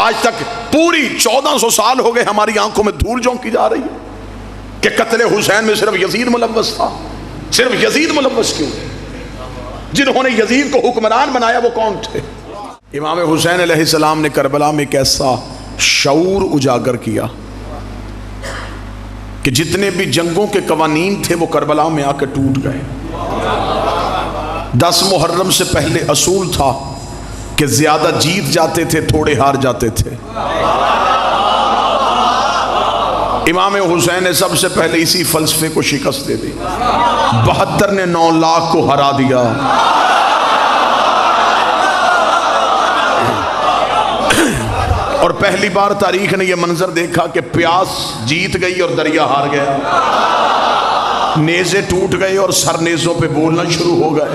آج تک پوری 1400 سال ہو گئے ہماری آنکھوں میں دھول جھونکی جا رہی ہے کہ قتل حسین میں صرف یزید ملوث تھا. صرف یزید ملوث کیوں؟ جنہوں نے یزید کو حکمران بنایا وہ کون تھے؟ امام حسین علیہ السلام نے کربلا میں ایک ایسا شعور اجاگر کیا کہ جتنے بھی جنگوں کے قوانین تھے وہ کربلا میں آ کے ٹوٹ گئے. 10 محرم سے پہلے اصول تھا کہ زیادہ جیت جاتے تھے، تھوڑے ہار جاتے تھے. امام حسین نے سب سے پہلے اسی فلسفے کو شکست دے دی. 72 نے 9 لاکھ کو ہرا دیا. اور پہلی بار تاریخ نے یہ منظر دیکھا کہ پیاس جیت گئی اور دریا ہار گیا. نیزے ٹوٹ گئے اور سر نیزوں پہ بولنا شروع ہو گئے.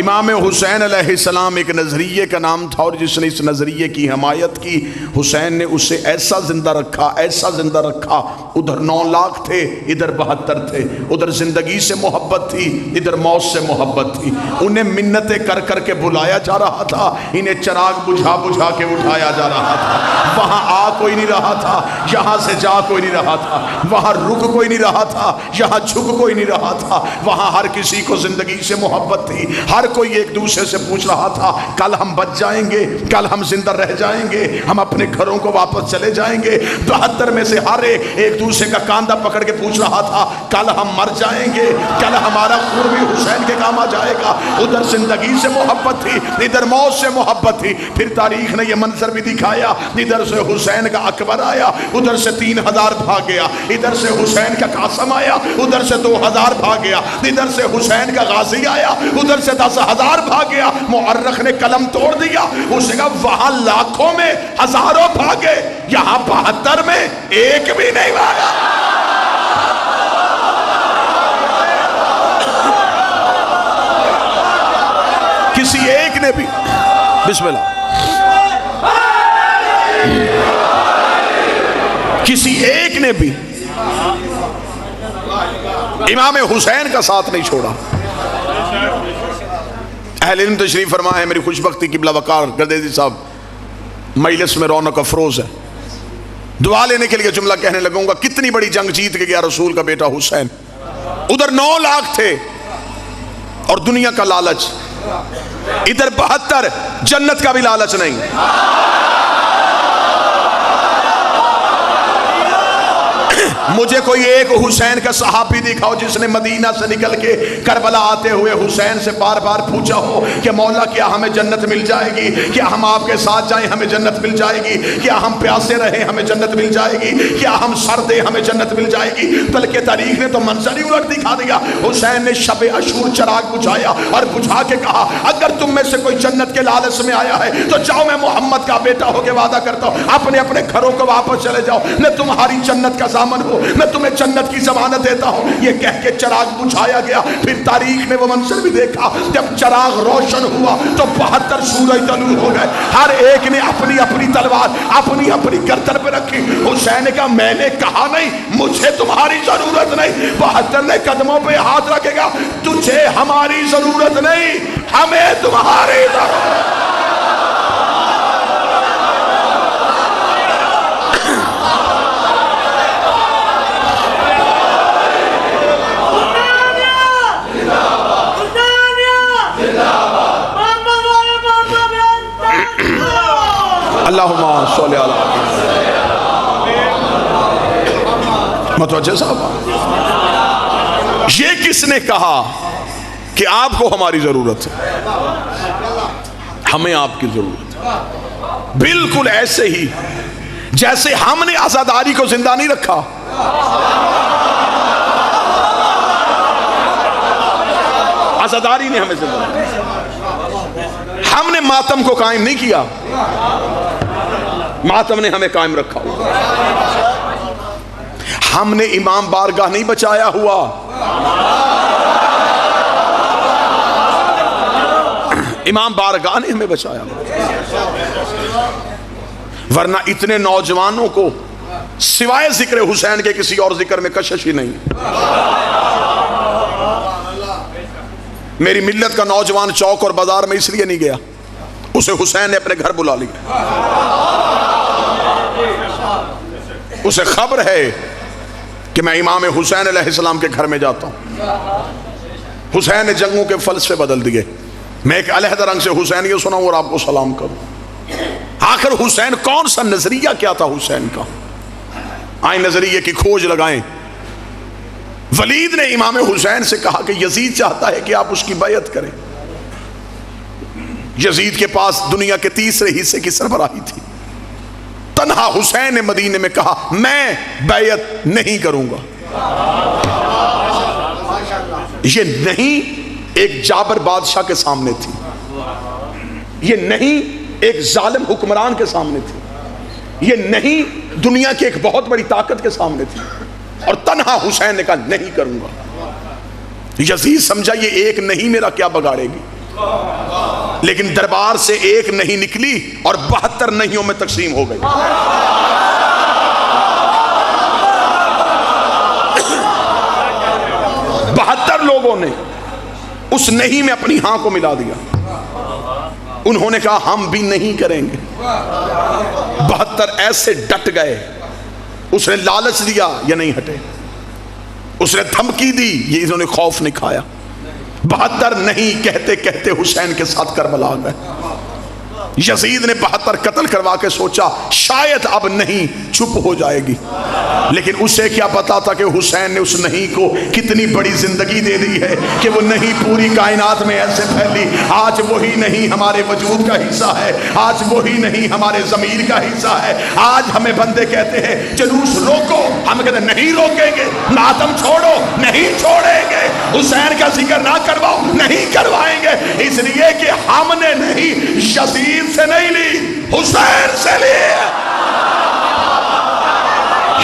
امام حسین علیہ السلام ایک نظریے کا نام تھا، اور جس نے اس نظریے کی حمایت کی حسین نے اسے ایسا زندہ رکھا، ایسا زندہ رکھا. ادھر 9 لاکھ تھے، ادھر 72 تھے. ادھر زندگی سے محبت تھی، ادھر موت سے محبت تھی. انہیں منتیں کر کر کے بلایا جا رہا تھا، انہیں چراغ بجھا بجھا کے اٹھایا جا رہا تھا. وہاں آ کوئی نہیں رہا تھا، یہاں سے جا کوئی نہیں رہا تھا. وہاں رک کوئی نہیں رہا تھا، یہاں جھک کوئی نہیں رہا تھا. وہاں ہر کسی کو زندگی سے محبت تھی. ہر کوئی ایک دوسرے سے پوچھ رہا تھا کل ہم بچ جائیں گے، کل ہم زندہ رہ جائیں گے، ہم اپنے گھروں کو واپس چلے جائیں گے. 72 میں سے ہر ایک دوسرے کا کاندھا پکڑ کے پوچھ رہا تھا کل ہم مر جائیں گے، کل ہمارا خون بھی حسین کے کام آ جائے گا. ادھر زندگی سے محبت تھی، ادھر موت سے محبت تھی. پھر تاریخ نے یہ منظر بھی دکھایا، ادھر سے حسین کا اکبر آیا، ادھر سے 3000 بھاگ گیا. ادھر سے حسین کا قاسم آیا، ادھر سے 2000 بھاگ گیا. ادھر سے حسین کا غازی آیا، ادھر سے 10,000 بھاگ گیا. مؤرخ نے قلم توڑ دیا، اس نے کہا وہاں لاکھوں میں ہزاروں بھاگے، یہاں 72 میں ایک بھی نہیں بھاگا. کسی ایک نے بھی، بسم اللہ، کسی ایک نے بھی امام حسین کا ساتھ نہیں چھوڑا. اہل علم تشریف فرما ہے، میری خوش بختی قبلہ وقار گردیزی صاحب مجلس میں رونق افروز ہے. دعا لینے کے لیے جملہ کہنے لگوں گا. کتنی بڑی جنگ جیت کے گیا رسول کا بیٹا حسین. ادھر 9 لاکھ تھے اور دنیا کا لالچ، ادھر 72 جنت کا بھی لالچ نہیں. مجھے کوئی ایک حسین کا صحابی دکھاؤ جس نے مدینہ سے نکل کے کربلا آتے ہوئے حسین سے بار بار پوچھا ہو کہ مولا کیا ہمیں جنت مل جائے گی، کیا ہم آپ کے ساتھ جائیں ہمیں جنت مل جائے گی، کیا ہم پیاسے رہیں ہمیں جنت مل جائے گی، کیا ہم سردے ہمیں جنت مل جائے گی. بلکہ تاریخ نے تو منظر ہی الٹ دکھا دیا. حسین نے شب عاشور چراغ بجھایا اور بجھا کے کہا اگر تم میں سے کوئی جنت کے لالچ میں آیا ہے تو جاؤ، میں محمد کا بیٹا ہو کے وعدہ کرتا ہوں اپنے اپنے گھروں کو واپس چلے جاؤ، میں تمہاری جنت کا ضامن ہوں، میں تمہیں جنت کی ضمانت دیتا ہوں. یہ کہہ کے چراغ بجھایا گیا. پھر تاریخ نے وہ منظر بھی دیکھا، جب چراغ روشن ہوا تو 72 سورج طلوع ہو گئے. ہر ایک نے اپنی اپنی تلوار اپنی اپنی گردن پہ رکھی. حسین نے کہا میں نے کہا نہیں مجھے تمہاری ضرورت نہیں. 72 نے قدموں پہ ہاتھ رکھے گا تجھے ہماری ضرورت نہیں، ہمیں تمہاری ضرورت. اللہم صلی اللہ متوجہ صاحب. یہ کس نے کہا کہ آپ کو ہماری ضرورت ہے، ہمیں آپ کی ضرورت ہے. بالکل ایسے ہی جیسے ہم نے عزاداری کو زندہ نہیں رکھا، عزاداری نے ہمیں زندہ رکھا. ہم نے ماتم کو قائم نہیں کیا، ماتم نے ہمیں قائم رکھا. ہم نے امام بارگاہ نہیں بچایا ہوا، امام بارگاہ نے ہمیں بچایا. ورنہ اتنے نوجوانوں کو سوائے ذکر حسین کے کسی اور ذکر میں کشش ہی نہیں. میری ملت کا نوجوان چوک اور بازار میں اس لیے نہیں گیا، اسے حسین نے اپنے گھر بلا لیا. اسے خبر ہے کہ میں امام حسین علیہ السلام کے گھر میں جاتا ہوں. حسین نے جنگوں کے فلسفے بدل دیے. میں ایک علیحدہ رنگ سے حسینیت سناؤں اور آپ کو سلام کروں. آخر حسین کون سا نظریہ کیا تھا حسین کا؟ آئیں نظریے کی کھوج لگائیں. ولید نے امام حسین سے کہا کہ یزید چاہتا ہے کہ آپ اس کی بیعت کریں. یزید کے پاس دنیا کے تیسرے حصے کی سربراہی تھی. تنہا حسین نے مدینے میں کہا میں بیعت نہیں کروں گا. یہ نہیں ایک جابر بادشاہ کے سامنے تھی, یہ نہیں ایک ظالم حکمران کے سامنے تھی, یہ نہیں دنیا کی ایک بہت بڑی طاقت کے سامنے تھی. اور تنہا حسین نے کہا نہیں کروں گا. یزید سمجھا یہ ایک نہیں میرا کیا بگاڑے گی, لیکن دربار سے ایک نہیں نکلی اور 72 نہیوں میں تقسیم ہو گئی. 72 لوگوں نے اس نہیں میں اپنی ہاں کو ملا دیا. انہوں نے کہا ہم بھی نہیں کریں گے. 72 ایسے ڈٹ گئے. اس نے لالچ دیا, یہ نہیں ہٹے. اس نے دھمکی دی, یہ انہوں نے خوف نہیں کھایا. 72 نہیں کہتے کہتے حسین کے ساتھ کربلا گئے. یزید نے 72 قتل کروا کے سوچا شاید اب نہیں چھپ ہو جائے گی, لیکن اسے کیا پتا تھا کہ حسین نے اس نہیں کو کتنی بڑی زندگی دے دی ہے کہ وہ نہیں پوری کائنات میں ایسے پھیلی. آج وہی نہیں ہمارے وجود کا حصہ ہے, آج وہی نہیں ہمارے ضمیر کا حصہ ہے. آج ہمیں بندے کہتے ہیں جلوس روکو, ہم کہتے ہیں نہیں روکیں گے. ماتم چھوڑو, نہیں چھوڑیں گے. حسین کا ذکر نہ کرواؤ, نہیں کروائیں گے. اس لیے کہ ہم نے نہیں یزید سے نہیں لی, حسین سے لی.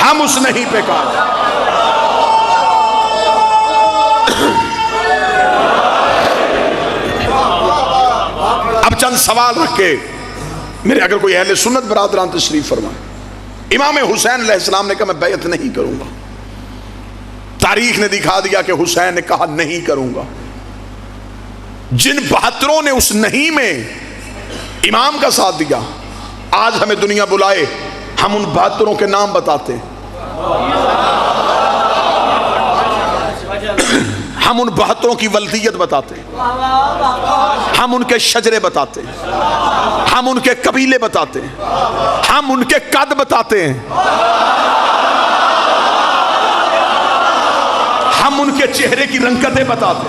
ہم اس نہیں پہ کہا. اب چند سوال رکھ کے میرے اگر کوئی اہل سنت برادران تشریف فرمائے. امام حسین علیہ السلام نے کہا میں بیعت نہیں کروں گا. تاریخ نے دکھا دیا کہ حسین نے کہا نہیں کروں گا. جن 72 نے اس نہیں میں امام کا ساتھ دیا, آج ہمیں دنیا بلائے ہم ان 72 کے نام بتاتے, ہم ان 72 کی ولدیت بتاتے, ہم ان کے شجرے بتاتے, ہم ان کے قبیلے بتاتے, ہم ان کے قد بتاتے ہیں, ہم ان کے چہرے کی رنگتیں بتاتے.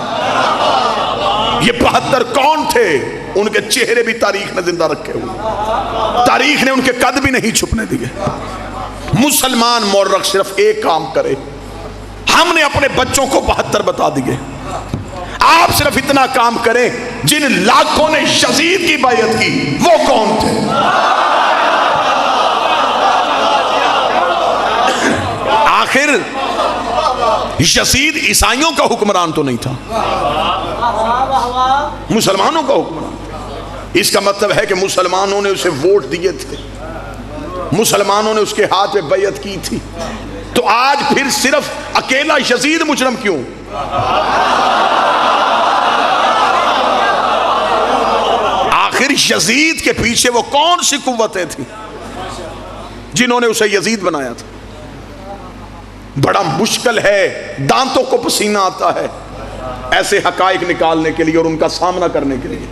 یہ 72 کون تھے؟ ان کے چہرے بھی تاریخ نے زندہ رکھے ہوئے. تاریخ نے ان کے قد بھی نہیں چھپنے دیے. مسلمان مورخ صرف ایک کام کرے, ہم نے اپنے بچوں کو 72 بتا دیے. آپ صرف اتنا کام کریں جن لاکھوں نے یزید کی بیعت کی وہ کون تھے. آخر یزید عیسائیوں کا حکمران تو نہیں تھا, مسلمانوں کا حکمران. اس کا مطلب ہے کہ مسلمانوں نے اسے ووٹ دیے تھے, مسلمانوں نے اس کے ہاتھ میں بیعت کی تھی. تو آج پھر صرف اکیلا یزید مجرم کیوں؟ آخر یزید کے پیچھے وہ کون سی قوتیں تھیں جنہوں نے اسے یزید بنایا تھا؟ بڑا مشکل ہے, دانتوں کو پسینہ آتا ہے ایسے حقائق نکالنے کے لیے اور ان کا سامنا کرنے کے لیے.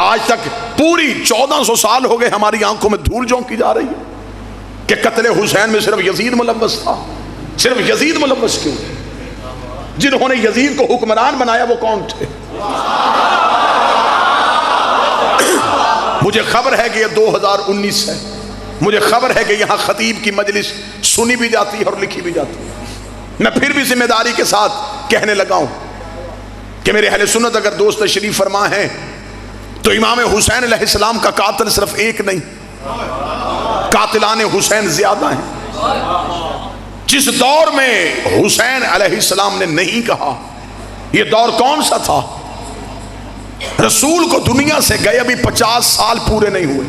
آج تک پوری 1400 سال ہو گئے ہماری آنکھوں میں دھول جھونکی جا رہی ہے کہ قتل حسین میں صرف یزید ملوث تھا. صرف یزید ملوث کیوں؟ جنہوں نے یزید کو حکمران بنایا وہ کون تھے؟ مجھے خبر ہے کہ یہ 2019 ہے, مجھے خبر ہے کہ یہاں خطیب کی مجلس سنی بھی جاتی ہے اور لکھی بھی جاتی ہے. میں پھر بھی ذمہ داری کے ساتھ کہنے لگا ہوں کہ میرے اہل سنت اگر دوست تشریف فرما ہیں تو امام حسین علیہ السلام کا قاتل صرف ایک نہیں, قاتلان حسین زیادہ ہیں. جس دور میں حسین علیہ السلام نے نہیں کہا, یہ دور کون سا تھا؟ رسول کو دنیا سے گئے ابھی 50 سال پورے نہیں ہوئے,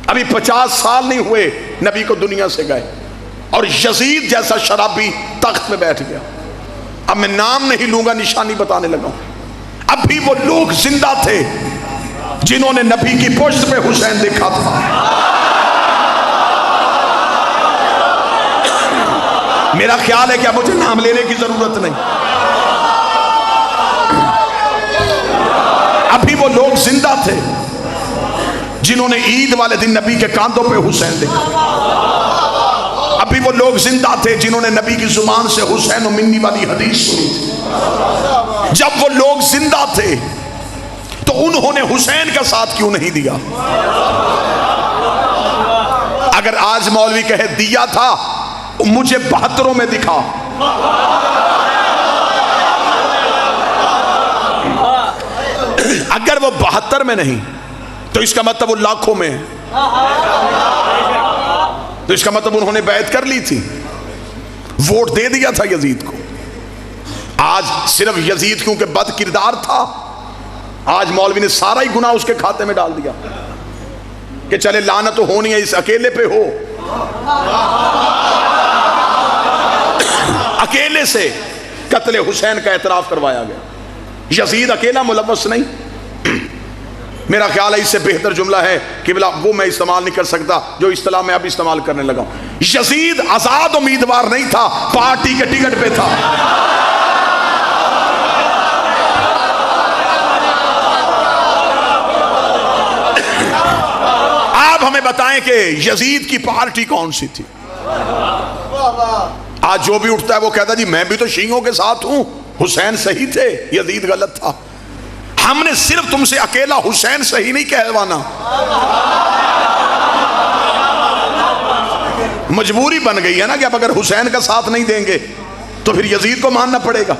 ابھی 50 سال نہیں ہوئے نبی کو دنیا سے گئے, اور یزید جیسا شرابی تخت میں بیٹھ گیا. اب میں نام نہیں لوں گا, نشانی بتانے لگا ہوں. اب بھی وہ لوگ زندہ تھے جنہوں نے نبی کی پشت پہ حسین دیکھا تھا. میرا خیال ہے کہ اب مجھے نام لینے کی ضرورت نہیں. ابھی وہ لوگ زندہ تھے جنہوں نے عید والے دن نبی کے کاندھوں پہ حسین دیکھا. ابھی وہ لوگ زندہ تھے جنہوں نے نبی کی زبان سے حسین و منی والی حدیث سنی تھی. جب وہ لوگ زندہ تھے تو انہوں نے حسین کا ساتھ کیوں نہیں دیا؟ اگر آج مولوی کہے دیا تھا مجھے 72 میں دکھا. اگر وہ 72 میں نہیں تو اس کا مطلب وہ لاکھوں میں ہے. تو اس کا مطلب انہوں نے بیعت کر لی تھی, ووٹ دے دیا تھا یزید کو. آج صرف یزید کیونکہ بد کردار تھا, آج مولوی نے سارا ہی گناہ اس کے کھاتے میں ڈال دیا کہ چلے لعنت تو ہونی ہے اس اکیلے پہ ہو. اکیلے سے قتل حسین کا اعتراف کروایا گیا. یزید اکیلا ملوث نہیں. میرا خیال ہے اس سے بہتر جملہ ہے کہ بلا وہ میں استعمال نہیں کر سکتا جو اصطلاح میں اب استعمال کرنے لگا ہوں. یزید آزاد امیدوار نہیں تھا, پارٹی کے ٹکٹ پہ تھا. آپ ہمیں بتائیں کہ یزید کی پارٹی کون سی تھی؟ آج جو بھی اٹھتا ہے وہ کہتا ہے جی میں بھی تو شیعوں کے ساتھ ہوں, حسین صحیح تھے, یزید غلط تھا. ہم نے صرف تم سے اکیلا حسین صحیح نہیں کہلوانا, مجبوری بن گئی ہے نا کہ اب اگر حسین کا ساتھ نہیں دیں گے تو پھر یزید کو ماننا پڑے گا.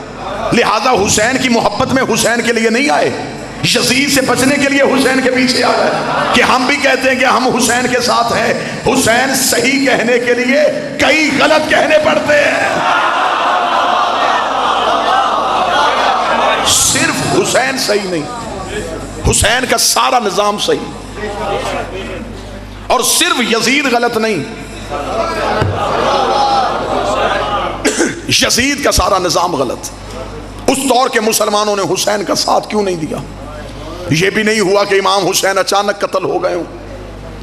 لہذا حسین کی محبت میں حسین کے لیے نہیں آئے, یزید سے بچنے کے لیے حسین کے پیچھے آ گئے. کہ ہم بھی کہتے ہیں کہ ہم حسین کے ساتھ ہیں, حسین صحیح کہنے کے لیے کئی غلط کہنے پڑتے ہیں. صرف حسین صحیح نہیں, حسین کا سارا نظام صحیح, اور صرف یزید غلط نہیں, یزید کا سارا نظام غلط. اس دور کے مسلمانوں نے حسین کا ساتھ کیوں نہیں دیا؟ یہ بھی نہیں ہوا کہ امام حسین اچانک قتل ہو گئے ہوں.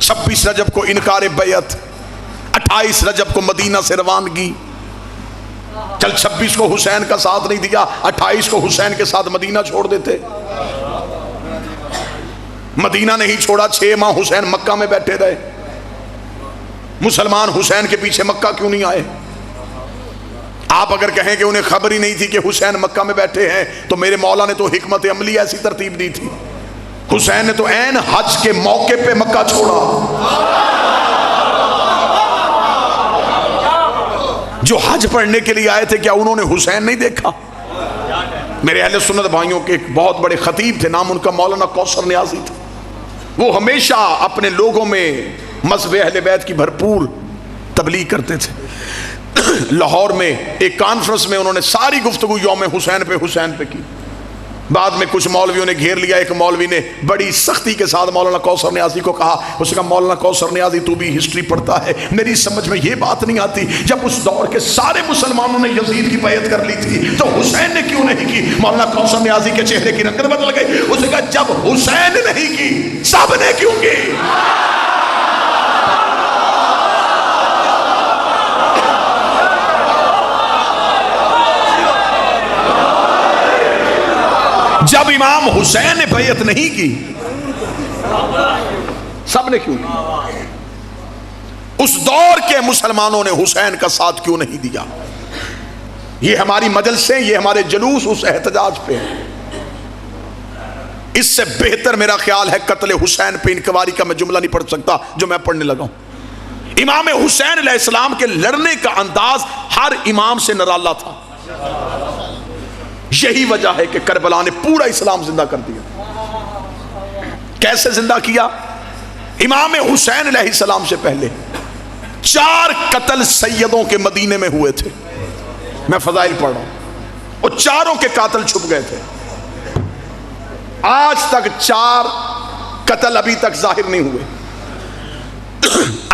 26 رجب کو انکار بیعت, 28 رجب کو مدینہ سے روانگی. چل 26 کو حسین کا ساتھ نہیں دیا, 28 کو حسین کے ساتھ مدینہ چھوڑ دیتے. مدینہ نہیں چھوڑا, 6 ماہ حسین مکہ میں بیٹھے رہے. مسلمان حسین کے پیچھے مکہ کیوں نہیں آئے؟ آپ اگر کہیں کہ انہیں خبر ہی نہیں تھی کہ حسین مکہ میں بیٹھے ہیں تو میرے مولا نے تو حکمت عملی ایسی ترتیب دی تھی. حسین نے تو عین حج کے موقع پہ مکہ چھوڑا. جو حج پڑھنے کے لیے آئے تھے کیا انہوں نے حسین نہیں دیکھا؟ میرے اہل سنت بھائیوں کے ایک بہت بڑے خطیب تھے, نام ان کا مولانا کوثر نیازی تھا. وہ ہمیشہ اپنے لوگوں میں مذہب اہل بیت کی بھرپور تبلیغ کرتے تھے. لاہور میں ایک کانفرنس میں انہوں نے ساری گفتگو یوم حسین پہ کی. بعد میں کچھ مولویوں نے گھیر لیا. ایک مولوی نے بڑی سختی کے ساتھ مولانا کوثر نیازی کو کہا, اس نے کہا مولانا کوثر نیازی تو بھی ہسٹری پڑھتا ہے, میری سمجھ میں یہ بات نہیں آتی جب اس دور کے سارے مسلمانوں نے یزید کی بیعت کر لی تھی تو حسین نے کیوں نہیں کی؟ مولانا کوثر نیازی کے چہرے کی رنگت بدل گئی. اس نے کہا جب حسین نہیں کی سب نے کیوں کی؟ جب امام حسین نے بیعت نہیں کی سب نے کیوں کی؟ اس دور کے مسلمانوں نے حسین کا ساتھ کیوں نہیں دیا؟ یہ ہماری مجلسیں, یہ ہمارے جلوس اس احتجاج پہ ہیں. اس سے بہتر میرا خیال ہے قتل حسین پہ انکواری کا میں جملہ نہیں پڑھ سکتا جو میں پڑھنے لگا ہوں. امام حسین علیہ السلام کے لڑنے کا انداز ہر امام سے نرالا تھا. یہی وجہ ہے کہ کربلا نے پورا اسلام زندہ کر دیا. کیسے زندہ کیا؟ امام حسین علیہ السلام سے پہلے 4 قتل سیدوں کے مدینے میں ہوئے تھے. میں فضائل پڑھ رہا ہوں, اور چاروں کے قاتل چھپ گئے تھے. آج تک 4 قتل ابھی تک ظاہر نہیں ہوئے.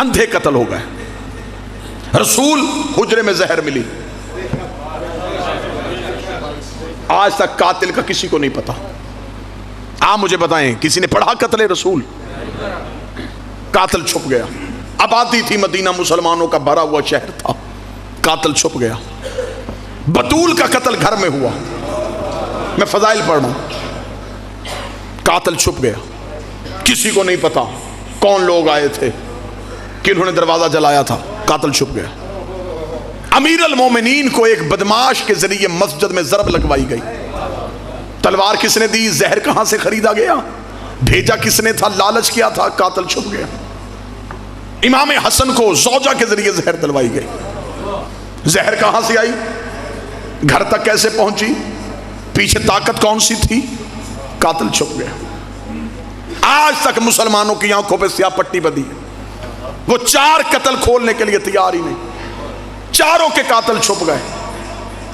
اندھے قتل ہو گئے. رسول حجرے میں زہر ملی, آج تک قاتل کا کسی کو نہیں پتا. آپ مجھے بتائیں کسی نے پڑھا قتل رسول؟ قاتل چھپ گیا. آبادی تھی مدینہ, مسلمانوں کا بھرا ہوا شہر تھا. قاتل چھپ گیا. بطول کا قتل گھر میں ہوا. میں فضائل پڑھ رہا ہوں. قاتل چھپ گیا, کسی کو نہیں پتا کون لوگ آئے تھے, کنہوں نے دروازہ جلایا تھا. قاتل چھپ گیا. امیر المومنین کو ایک بدماش کے ذریعے مسجد میں ضرب لگوائی گئی. تلوار کس نے دی؟ زہر کہاں سے خریدا گیا؟ بھیجا کس نے تھا؟ لالچ کیا تھا؟ قاتل چھپ گیا. امام حسن کو زوجہ کے ذریعے زہر دلوائی گئی. زہر کہاں سے آئی؟ گھر تک کیسے پہنچی؟ پیچھے طاقت کون سی تھی؟ قاتل چھپ گیا. آج تک مسلمانوں کی آنکھوں پہ سیاہ پٹی بدی ہے. وہ 4 قتل کھولنے کے لیے تیار ہی نہیں. چاروں کے قاتل چھپ گئے.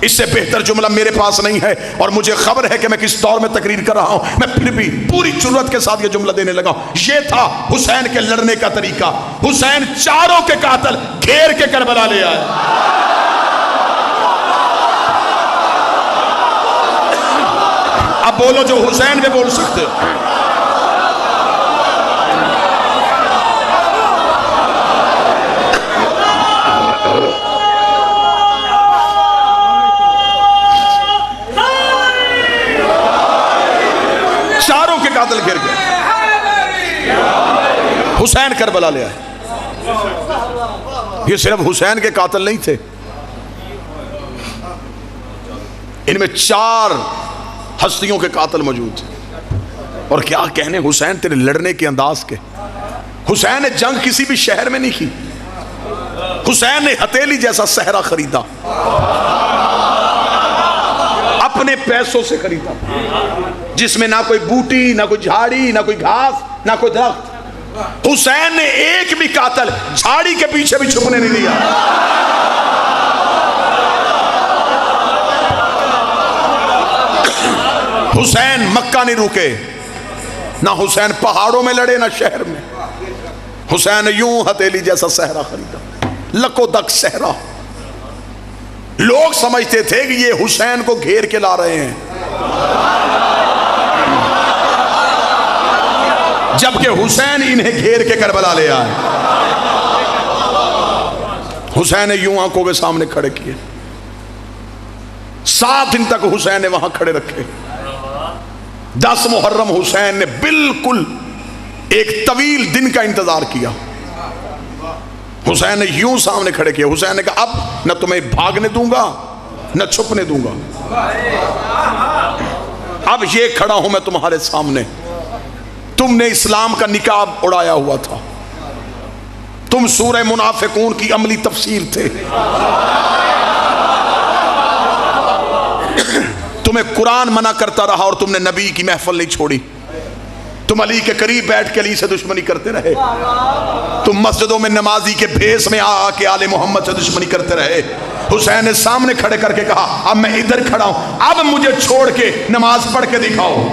اس سے بہتر جملہ میرے پاس نہیں ہے, اور مجھے خبر ہے کہ میں کس دور میں تقریر کر رہا ہوں. میں پھر بھی پوری جرأت کے ساتھ یہ جملہ دینے لگا ہوں. یہ تھا حسین کے لڑنے کا طریقہ. حسین چاروں کے قاتل گھیر کے کربلا لے آئے. اب بولو جو حسین پہ بول سکتے ہو. قاتل گر گئے. حسین کربلا لے آئے. یہ صرف حسین کے قاتل نہیں تھے, ان میں 4 ہستیوں کے قاتل موجود تھے. اور کیا کہنے حسین تیرے لڑنے کے انداز کے. حسین نے جنگ کسی بھی شہر میں نہیں کی. حسین نے ہتھیلی جیسا صحرا خریدا, اپنے پیسوں سے خریدا, جس میں نہ کوئی بوٹی, نہ کوئی جھاڑی, نہ کوئی گھاس, نہ کوئی درخت. حسین نے ایک بھی قاتل جھاڑی کے پیچھے بھی چھپنے نہیں دیا. حسین مکہ نہیں رکے, نہ حسین پہاڑوں میں لڑے, نہ شہر میں. حسین نے یوں ہتھیلی جیسا صحرا خریدا, لکو دک صحرا. لوگ سمجھتے تھے کہ یہ حسین کو گھیر کے لا رہے ہیں, جبکہ حسین انہیں گھیر کے کربلا لے آئے. حسین نے یوں آنکھوں کے سامنے کھڑے کیے. 7 دن تک حسین نے وہاں کھڑے رکھے. 10 محرم حسین نے بالکل ایک طویل دن کا انتظار کیا. حسین نے یوں سامنے کھڑے کیا. حسین نے کہا اب نہ تمہیں بھاگنے دوں گا نہ چھپنے دوں گا. اب یہ کھڑا ہوں میں تمہارے سامنے. تم نے اسلام کا نقاب اڑایا ہوا تھا. تم سورہ منافقون کی عملی تفسیر تھے. تمہیں قرآن منع کرتا رہا اور تم نے نبی کی محفل نہیں چھوڑی. تم علی کے قریب بیٹھ کے علی سے دشمنی کرتے رہے. تم مسجدوں میں نمازی کے بھیس میں آ کے آل محمد سے دشمنی کرتے رہے. حسین نے سامنے کھڑے کر کے کہا اب میں ادھر کھڑا ہوں, اب مجھے چھوڑ کے نماز پڑھ کے دکھاؤ.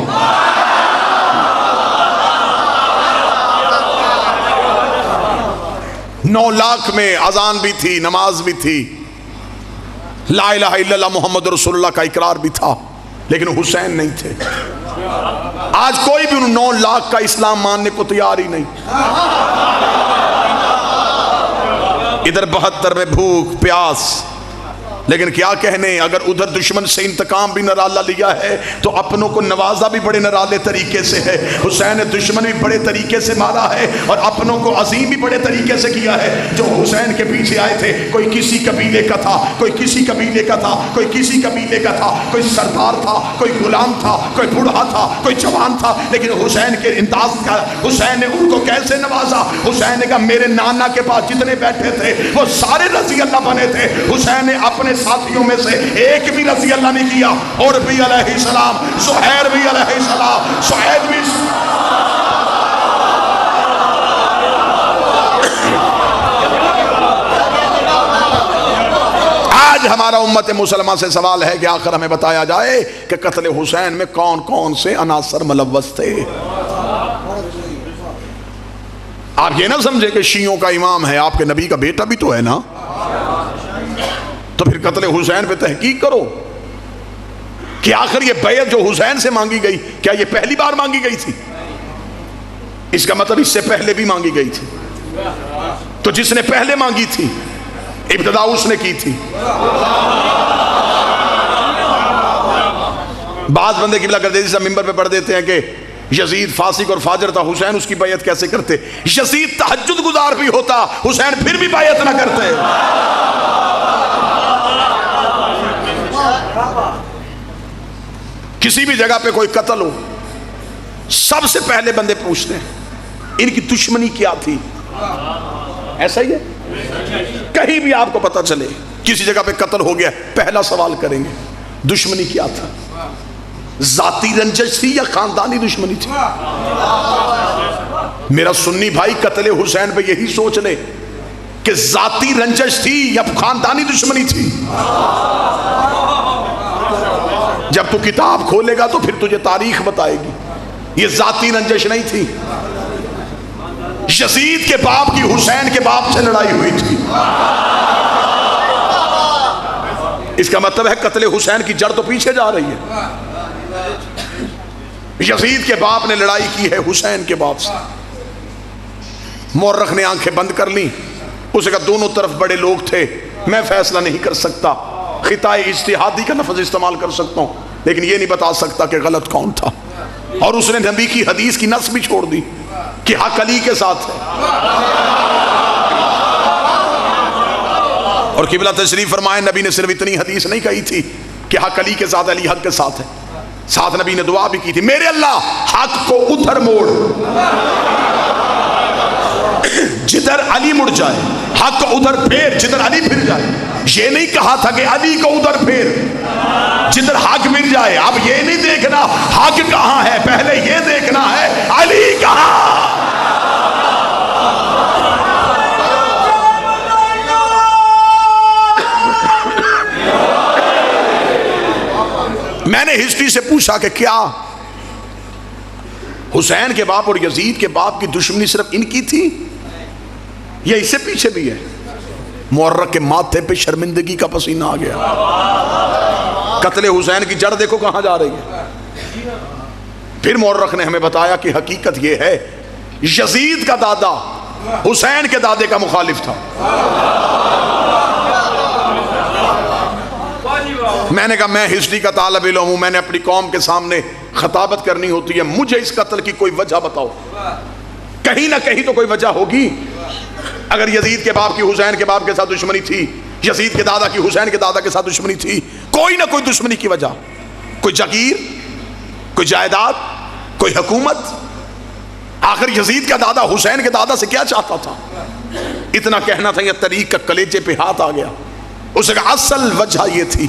9 لاکھ میں اذان بھی تھی, نماز بھی تھی, لا الہ الا اللہ محمد رسول اللہ کا اقرار بھی تھا, لیکن حسین نہیں تھے. آج کوئی بھی ان 9 لاکھ کا اسلام ماننے کو تیار ہی نہیں. ادھر 72 میں بھوک پیاس, لیکن کیا کہنے اگر ادھر دشمن سے انتقام بھی نرالا لیا ہے تو اپنوں کو نوازا بھی بڑے نرالے طریقے سے ہے. حسین نے دشمن بھی بڑے طریقے سے مارا ہے اور اپنوں کو عظیم بھی بڑے طریقے سے کیا ہے. جو حسین کے پیچھے آئے تھے کوئی کسی قبیلے کا تھا, کوئی کسی قبیلے کا تھا, کوئی کسی قبیلے کا تھا, کوئی سردار تھا, کوئی غلام تھا, کوئی بوڑھا تھا, کوئی جوان تھا, لیکن حسین کے انداز کا حسین نے ان کو کیسے نوازا. حسین نے کہا میرے نانا کے پاس جتنے بیٹھے تھے وہ سارے رضی اللہ بنے تھے. حسین نے اپنے ساتھیوں میں سے ایک بھی رضی اللہ نہیں کیا. اور بھی علیہ السلام, زہیر بھی علیہ السلام, سعید بھی. آج ہمارا امت مسلمہ سے سوال ہے کہ آخر ہمیں بتایا جائے کہ قتل حسین میں کون کون سے عناصر ملوث تھے. آپ یہ نہ سمجھے کہ شیعوں کا امام ہے, آپ کے نبی کا بیٹا بھی تو ہے نا, تو پھر قتل حسین پہ تحقیق کرو کہ آخر یہ بیعت جو حسین سے مانگی گئی کیا یہ پہلی بار مانگی گئی تھی؟ اس کا مطلب اس سے پہلے بھی مانگی گئی تھی. تو جس نے پہلے مانگی تھی ابتدا اس نے کی تھی. بعض بندے قبلہ گردیزی سے ممبر پہ پڑھ دیتے ہیں کہ یزید فاسق اور فاجر تھا، حسین اس کی بیعت کیسے کرتے؟ یزید تہجد گزار بھی ہوتا، حسین پھر بھی بیعت نہ کرتے. کسی بھی جگہ پہ کوئی قتل ہو، سب سے پہلے بندے پوچھتے ہیں ان کی دشمنی کیا تھی. ایسا ہی ہے، کہیں بھی آپ کو پتہ چلے کسی جگہ پہ قتل ہو گیا، پہلا سوال کریں گے دشمنی کیا تھا، ذاتی رنجش تھی یا خاندانی دشمنی تھی. میرا سنی بھائی قتل حسین پہ یہی سوچ لے کہ ذاتی رنجش تھی یا خاندانی دشمنی تھی. جب تو کتاب کھولے گا تو پھر تجھے تاریخ بتائے گی. یہ ذاتی رنجش نہیں تھی، یزید کے باپ کی حسین کے باپ سے لڑائی ہوئی تھی. اس کا مطلب ہے قتل حسین کی جڑ تو پیچھے جا رہی ہے. یزید کے باپ نے لڑائی کی ہے حسین کے باپ سے. مورخ نے آنکھیں بند کر لیں، اسے کہا دونوں طرف بڑے لوگ تھے، میں فیصلہ نہیں کر سکتا، خطۂ اجتہادی کا لفظ استعمال کر سکتا ہوں لیکن یہ نہیں بتا سکتا کہ غلط کون تھا. اور اس نے نبی کی حدیث کی نص بھی چھوڑ دی کہ حق علی کے ساتھ ہے. اور قبلہ تشریف فرمائے نبی نے صرف اتنی حدیث نہیں کہی تھی کہ حق علی کے ساتھ، علی حق کے ساتھ ہے، ساتھ نبی نے دعا بھی کی تھی، میرے اللہ حق کو ادھر موڑ جدھر علی مڑ جائے، حق کو ادھر پھیر جدھر علی پھر جائے. یہ نہیں کہا تھا کہ علی کو ادھر پھیر جدھر حق مل جائے. اب یہ نہیں دیکھنا حق کہاں ہے، پہلے یہ دیکھنا ہے علی کہاں. میں نے ہسٹری سے پوچھا کہ کیا حسین کے باپ اور یزید کے باپ کی دشمنی صرف ان کی تھی یا اس سے پیچھے بھی ہے؟ مورخ کے ماتھے پہ شرمندگی کا پسینہ آ گیا. قتل حسین کی جڑ دیکھو کہاں جا رہی ہے. پھر مورخ نے ہمیں بتایا کہ حقیقت یہ ہے یزید کا دادا حسین کے دادے کا مخالف تھا. میں نے کہا میں ہسٹری کا طالب علم ہوں، میں نے اپنی قوم کے سامنے خطابت کرنی ہوتی ہے، مجھے اس قتل کی کوئی وجہ بتاؤ. کہیں نہ کہیں تو کوئی وجہ ہوگی. اگر یزید کے باپ کی حسین کے باپ کے ساتھ دشمنی تھی، یزید کے دادا کی حسین کے دادا کے ساتھ دشمنی تھی، کوئی نہ کوئی دشمنی کی وجہ، کوئی جگیر، کوئی جائیداد، کوئی حکومت. آخر یزید کا دادا حسین کے دادا سے کیا چاہتا تھا؟ اتنا کہنا تھا، یہ طریق کا کلیجے پہ ہاتھ آ گیا. اس کا اصل وجہ یہ تھی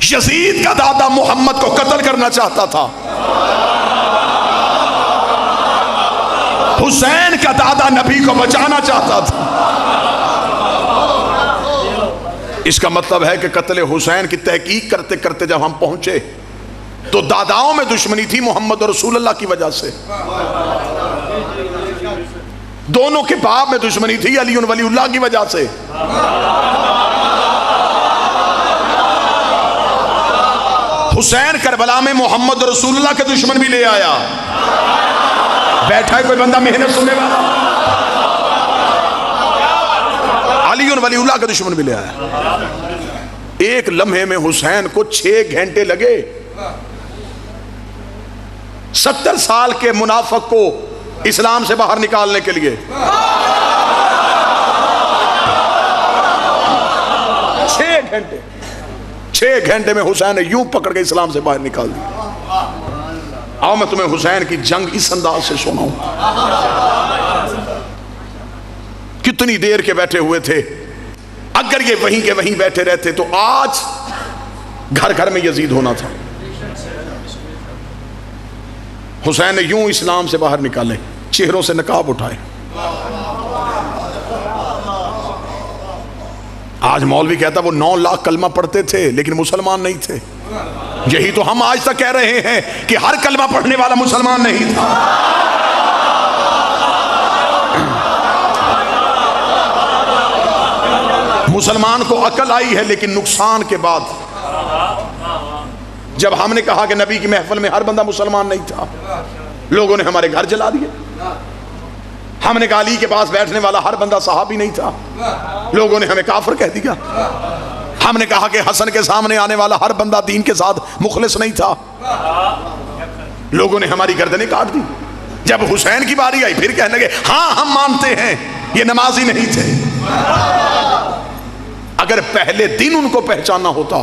یزید کا دادا محمد کو قتل کرنا چاہتا تھا، حسین کا دادا نبی کو بچانا چاہتا تھا. اس کا مطلب ہے کہ قتل حسین کی تحقیق کرتے کرتے جب ہم پہنچے تو داداؤں میں دشمنی تھی محمد رسول اللہ کی وجہ سے، دونوں کے باپ میں دشمنی تھی علی ولی اللہ کی وجہ سے. حسین کربلا میں محمد رسول اللہ کے دشمن بھی لے آیا. بیٹھا ہے کوئی بندہ محنت سننے والا، علی ولی اللہ کا دشمن بھی لے آیا. ایک لمحے میں حسین کو 6 گھنٹے لگے 70 سال کے منافق کو اسلام سے باہر نکالنے کے لیے. 6 گھنٹے میں حسین نے یوں پکڑ کے اسلام سے باہر نکال دیا. آؤ میں تمہیں حسین کی جنگ اس انداز سے سناؤں. کتنی دیر کے بیٹھے ہوئے تھے. اگر یہ وہیں کے وہیں بیٹھے رہتے تو آج گھر گھر میں یزید ہونا تھا. حسین نے یوں اسلام سے باہر نکالے، چہروں سے نقاب اٹھائے. آج مولوی کہتا وہ 9 لاکھ کلمہ پڑھتے تھے لیکن مسلمان نہیں تھے. یہی تو ہم آج تک کہہ رہے ہیں کہ ہر کلمہ پڑھنے والا مسلمان نہیں تھا. مسلمان کو عقل آئی ہے لیکن نقصان کے بعد. جب ہم نے کہا کہ نبی کی محفل میں ہر بندہ مسلمان نہیں تھا، لوگوں نے ہمارے گھر جلا دیے، ہم نے کہا علی کے پاس بیٹھنے والا ہر بندہ صحابی نہیں تھا، لوگوں نے ہمیں کافر کہہ دیا۔ ہم نے کہا کہ حسن کے سامنے آنے والا ہر بندہ دین کے ساتھ مخلص نہیں تھا، لوگوں نے ہماری گردنیں کاٹ دی۔ جب حسین کی باری آئی پھر کہنے لگے ہاں ہم مانتے ہیں یہ نمازی نہیں تھے۔ اگر پہلے دن ان کو پہچاننا ہوتا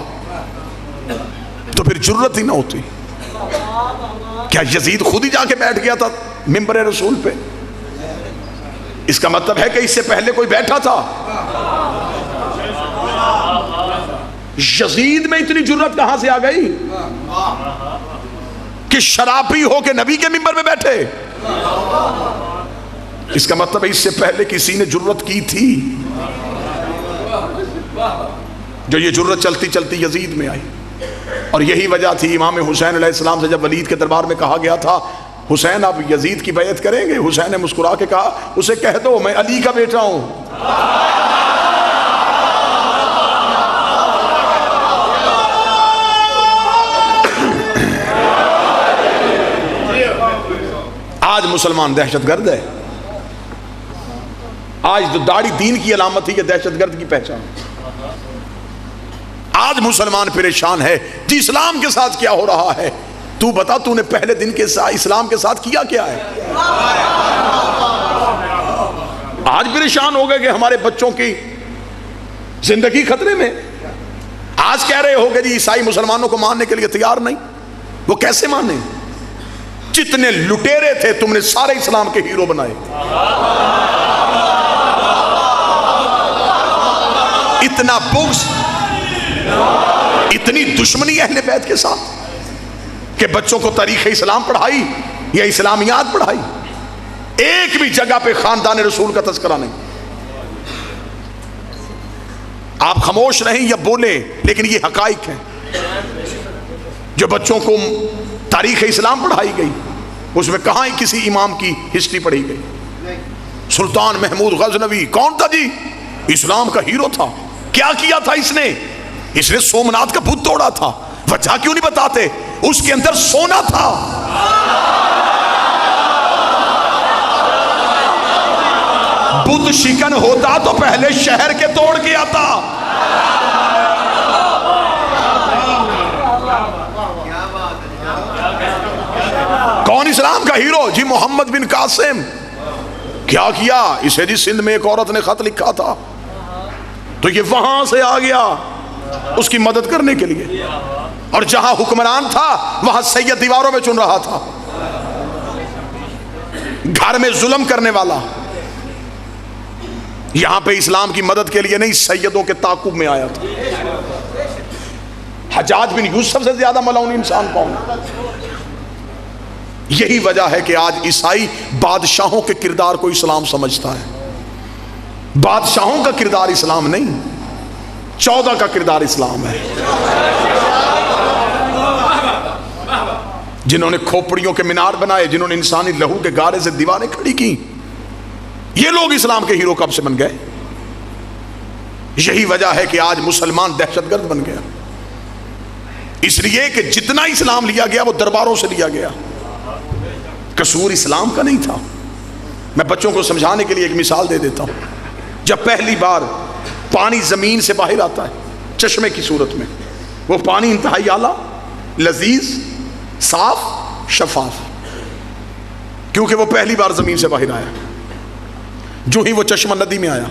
تو پھر جرت ہی نہ ہوتی۔ کیا یزید خود ہی جا کے بیٹھ گیا تھا منبر رسول پہ؟ اس کا مطلب ہے کہ اس سے پہلے کوئی بیٹھا تھا؟ یزید میں اتنی جرت کہاں سے آ گئی کہ شرابی ہو کے نبی کے منبر میں بیٹھے؟ اس کا مطلب ہے اس سے پہلے کسی نے جرت کی تھی، جو یہ جرت چلتی چلتی یزید میں آئی۔ اور یہی وجہ تھی امام حسین علیہ السلام سے جب ولید کے دربار میں کہا گیا تھا حسین آپ یزید کی بیعت کریں گے، حسین نے مسکرا کے کہا اسے کہہ دو میں علی کا بیٹا ہوں۔ آج مسلمان دہشت گرد ہے، آج جو داڑھی دین کی علامت ہے یہ دہشت گرد کی پہچان۔ آج مسلمان پریشان ہے جی اسلام کے ساتھ کیا ہو رہا ہے۔ تو بتا تو نے پہلے دن کے ساتھ اسلام کے ساتھ کیا کیا ہے؟ آج پریشان ہو گئے کہ ہمارے بچوں کی زندگی خطرے میں۔ آج کہہ رہے ہو گے جی عیسائی مسلمانوں کو ماننے کے لیے تیار نہیں، وہ کیسے مانے؟ جتنے لٹیرے تھے تم نے سارے اسلام کے ہیرو بنائے۔ اتنا بغض، اتنی دشمنی اہل بیت کے ساتھ کہ بچوں کو تاریخ اسلام پڑھائی یا اسلامیات پڑھائی، ایک بھی جگہ پہ خاندان رسول کا تذکرہ نہیں۔ آپ خاموش رہیں یا بولیں لیکن یہ حقائق ہیں۔ جو بچوں کو تاریخ اسلام پڑھائی گئی اس میں کہاں کسی امام کی ہسٹری پڑھی گئی؟ سلطان محمود غزنوی کون تھا جی؟ اسلام کا ہیرو تھا۔ کیا کیا تھا اس نے سومناتھ کا بت توڑا تھا۔ وجہ کیوں نہیں بتاتے؟ اس کے اندر سونا تھا۔ بت شکن ہوتا تو پہلے شہر کے توڑ کے آتا۔ کون اسلام کا ہیرو؟ جی محمد بن قاسم۔ کیا کیا اسے؟ جی سندھ میں ایک عورت نے خط لکھا تھا تو یہ وہاں سے آ گیا اس کی مدد کرنے کے لیے، اور جہاں حکمران تھا وہاں سید دیواروں میں چن رہا تھا۔ گھر میں ظلم کرنے والا یہاں پہ اسلام کی مدد کے لیے نہیں سیدوں کے تعاقب میں آیا تھا۔ حجاج بن یوسف سے زیادہ ملعون انسان کون ہے؟ یہی وجہ ہے کہ آج عیسائی بادشاہوں کے کردار کو اسلام سمجھتا ہے۔ بادشاہوں کا کردار اسلام نہیں، 14 کا کردار اسلام ہے۔ جنہوں نے کھوپڑیوں کے مینار بنائے، جنہوں نے انسانی لہو کے گارے سے دیواریں کھڑی کی، یہ لوگ اسلام کے ہیرو کب سے بن گئے؟ یہی وجہ ہے کہ آج مسلمان دہشت گرد بن گیا، اس لیے کہ جتنا اسلام لیا گیا وہ درباروں سے لیا گیا، قصور اسلام کا نہیں تھا۔ میں بچوں کو سمجھانے کے لیے ایک مثال دے دیتا ہوں۔ جب پہلی بار پانی زمین سے باہر آتا ہے چشمے کی صورت میں، وہ پانی انتہائی اعلیٰ، لذیذ، صاف، شفاف، کیونکہ وہ پہلی بار زمین سے باہر آیا۔ جو ہی وہ چشمہ ندی میں آیا،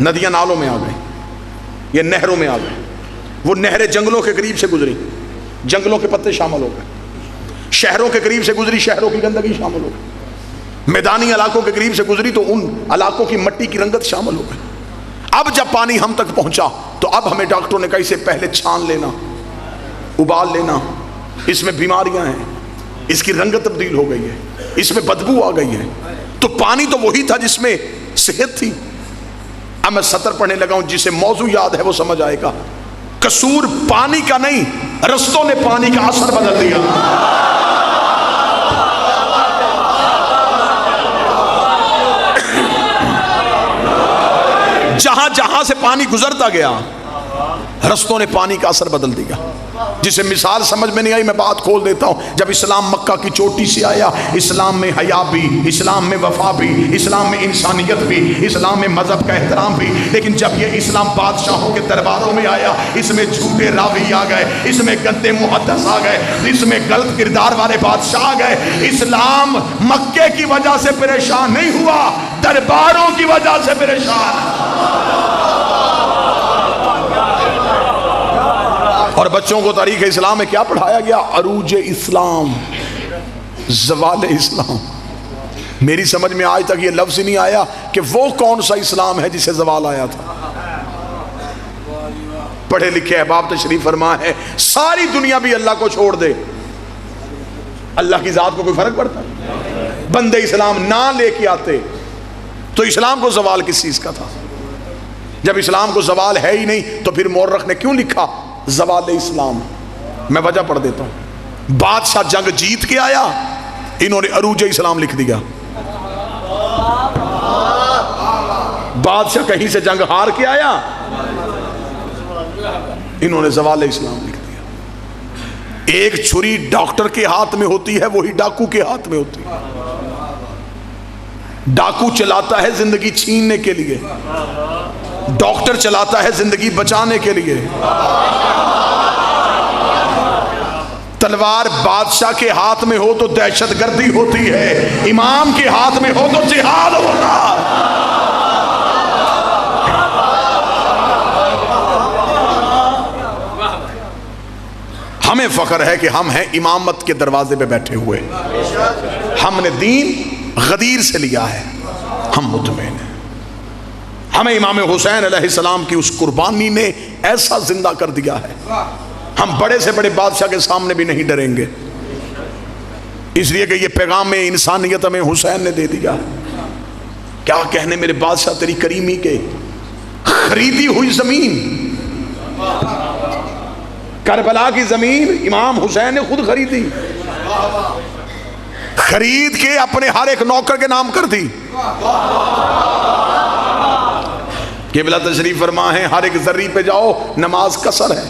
ندیاں نالوں میں آ گئی، یہ نہروں میں آ گئی۔ وہ نہریں جنگلوں کے قریب سے گزری، جنگلوں کے پتے شامل ہو گئے۔ شہروں کے قریب سے گزری، شہروں کی گندگی شامل ہو گئی۔ میدانی علاقوں کے قریب سے گزری تو ان علاقوں کی مٹی کی رنگت شامل ہو گئی۔ اب جب پانی ہم تک پہنچا تو اب ہمیں ڈاکٹروں نے کہا اسے پہلے چھان لینا، ابال لینا، اس میں بیماریاں ہیں، اس کی رنگت تبدیل ہو گئی ہے، اس میں بدبو آ گئی ہے۔ تو پانی تو وہی تھا جس میں صحت تھی۔ اب میں سطر پڑھنے لگا ہوں، جسے موضوع یاد ہے وہ سمجھ آئے گا۔ قصور پانی کا نہیں، رستوں نے پانی کا اثر بدل دیا۔ جہاں جہاں سے پانی گزرتا گیا رستوں نے پانی کا اثر بدل دیا۔ جسے مثال سمجھ میں نہیں آئی میں بات کھول دیتا ہوں. جب اسلام مکہ کی چوٹی سے آیا، اسلام میں حیا بھی، اسلام میں وفا بھی، اسلام میں انسانیت بھی، اسلام میں مذہب کا احترام بھی. لیکن جب یہ اسلام بادشاہوں کے درباروں میں آیا، اس میں جھوٹے راوی آ گئے، اس میں گندے محدث آ گئے، اس میں غلط کردار والے بادشاہ آ گئے. اسلام مکے کی وجہ سے پریشان نہیں ہوا، درباروں کی وجہ سے پریشان. اور بچوں کو تاریخ اسلام میں کیا پڑھایا گیا؟ عروج اسلام، زوال اسلام. میری سمجھ میں آج تک یہ لفظ ہی نہیں آیا کہ وہ کون سا اسلام ہے جسے زوال آیا تھا. پڑھے لکھے احباب تشریف فرما ہے، ساری دنیا بھی اللہ کو چھوڑ دے، اللہ کی ذات کو کوئی فرق پڑتا؟ بندے اسلام نہ لے کے آتے تو اسلام کو زوال کس چیز کا تھا؟ جب اسلام کو زوال ہے ہی نہیں تو پھر مورخ نے کیوں لکھا زوال اسلام؟ میں وجہ پڑھ دیتا ہوں. بادشاہ جنگ جیت کے آیا، انہوں نے عروج اسلام لکھ دیا. بادشاہ کہیں سے جنگ ہار کے آیا، انہوں نے زوال اسلام لکھ دیا. ایک چھری ڈاکٹر کے ہاتھ میں ہوتی ہے، وہی ڈاکو کے ہاتھ میں ہوتی ہے. ڈاکو چلاتا ہے زندگی چھیننے کے لیے، ڈاکٹر چلاتا ہے زندگی بچانے کے لیے. تلوار بادشاہ کے ہاتھ میں ہو تو دہشت گردی ہوتی ہے، امام کے ہاتھ میں ہو تو جہاد ہوتا. ہمیں فخر ہے کہ ہم ہیں امامت کے دروازے پہ بیٹھے ہوئے. ہم نے دین غدیر سے لیا ہے، ہم مطمئن ہیں. ہمیں امام حسین علیہ السلام کی اس قربانی نے ایسا زندہ کر دیا ہے، ہم بڑے سے بڑے بادشاہ کے سامنے بھی نہیں ڈریں گے، اس لیے کہ یہ پیغام انسانیت ہمیں حسین نے دے دیا. کیا کہنے میرے بادشاہ تیری کریمی کے. خریدی ہوئی زمین، کربلا کی زمین امام حسین نے خود خریدی، خرید کے اپنے ہر ایک نوکر کے نام کر دی. قبلہ تشریف فرما ہے، ہر ایک ذری پہ جاؤ نماز قصر ہے.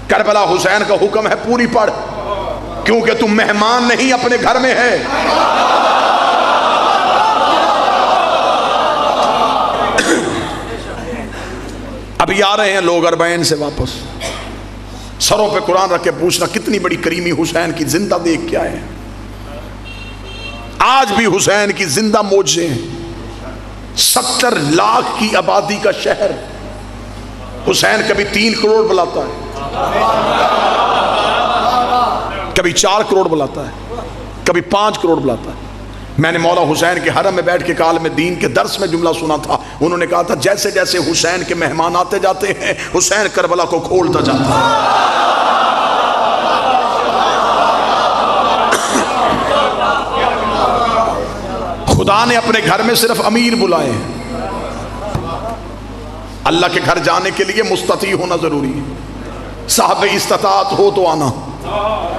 کربلا حسین کا حکم ہے پوری پڑھ، کیونکہ تم مہمان نہیں اپنے گھر میں ہے. ابھی آ رہے ہیں لوگ اربعین سے واپس، سروں پہ قرآن رکھ کے پوچھنا کتنی بڑی کریمی حسین کی زندہ دیکھ کے آئے ہیں. آج بھی حسین کی زندہ معجزے ہیں. 70 لاکھ کی آبادی کا شہر، حسین کبھی 3 کروڑ بلاتا ہے، کبھی 4 کروڑ بلاتا ہے، کبھی 5 کروڑ بلاتا ہے. میں نے مولا حسین کے حرم میں بیٹھ کے کالم دین کے درس میں جملہ سنا تھا. انہوں نے کہا تھا جیسے جیسے حسین کے مہمان آتے جاتے ہیں، حسین کربلا کو کھولتا جاتا ہے. خدا نے اپنے گھر میں صرف امیر بلائے ہیں. اللہ کے گھر جانے کے لیے مستطیع ہونا ضروری ہے. صاحب استطاعت ہو تو آنا،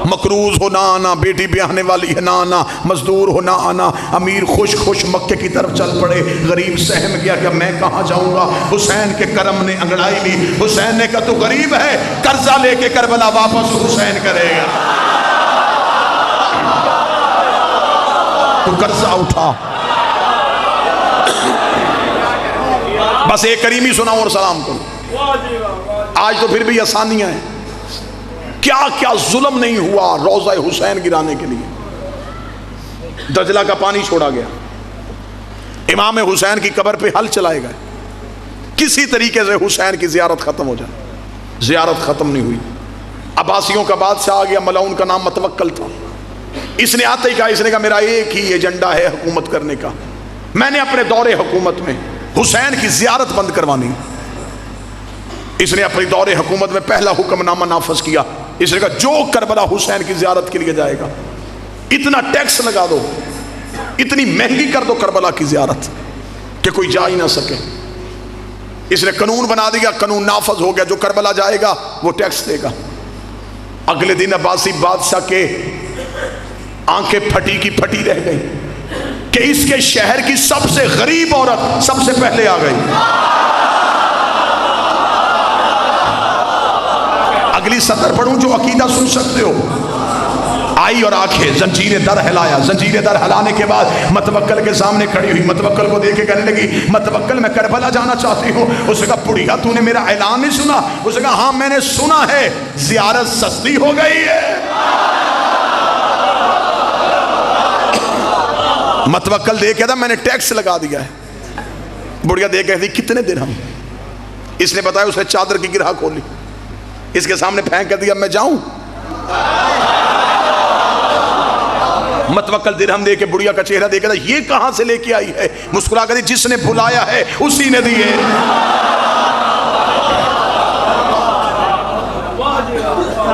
مقروض ہو نہ آنا، بیٹی بیاہنے والی ہے نہ آنا، مزدور ہو نہ آنا. امیر خوش خوش مکے کی طرف چل پڑے، غریب سہم گیا کہ میں کہاں جاؤں گا. حسین کے کرم نے انگڑائی لی. حسین نے کہا تو غریب ہے، قرضہ لے کے کربلا واپس حسین کرے گا. تو قرضہ اٹھا. بس ایک کریمی سناؤ اور سلام کرو. آج تو پھر بھی آسانیاں ہیں. کیا کیا ظلم نہیں ہوا روضہ حسین گرانے کے لیے. دجلہ کا پانی چھوڑا گیا، امام حسین کی قبر پہ حل چلائے گئے، کسی طریقے سے حسین کی زیارت ختم ہو جائے. زیارت ختم نہیں ہوئی. عباسیوں کا بادشاہ آ گیا، ملعون کا نام متوکل تھا. اس نے آتے ہی کہا، اس نے کہا میرا ایک ہی ایجنڈا ہے حکومت کرنے کا، میں نے اپنے دور حکومت میں حسین کی زیارت بند کروانی. اس نے اپنی دور حکومت میں پہلا حکم نامہ نافذ کیا. اس نے کہا جو کربلا حسین کی زیارت کے لیے جائے گا، اتنا ٹیکس لگا دو، اتنی مہنگی کر دو کربلا کی زیارت کہ کوئی جا ہی نہ سکے. اس نے قانون بنا دیا، قانون نافذ ہو گیا. جو کربلا جائے گا وہ ٹیکس دے گا. اگلے دن عباسی بادشاہ کے آنکھیں پھٹی کی پھٹی رہ گئی کہ اس کے شہر کی سب سے غریب عورت سب سے پہلے آ گئی. اگلی سطر پڑھوں جو عقیدہ سن سکتے ہو. آئی اور آنکھیں زنجیر در ہلایا. زنجیر در ہلانے کے بعد متوکل کے سامنے کھڑی ہوئی. متوکل کو دیکھ کے کہنے لگی متوکل میں کربلا جانا چاہتی ہوں. اس نے کہا بڑھیا تو نے میرا اعلان نہیں سنا؟ اس نے کہا ہاں میں نے سنا ہے، زیارت سستی ہو گئی ہے. متوکل دیکھ کہتا میں نے ٹیکس لگا دیا ہے. بڑھیا دیکھ کہتی کتنے درہم؟ اس نے بتایا اس نے چادر کی گرہ کھولی، اس کے سامنے پھینک کر دیا میں جاؤں. متوکل درہم دے کے بڑھیا کا چہرہ دیکھا تھا یہ کہاں سے لے کے آئی ہے؟ مسکرا کر جس نے بھلایا ہے اسی نے دیے.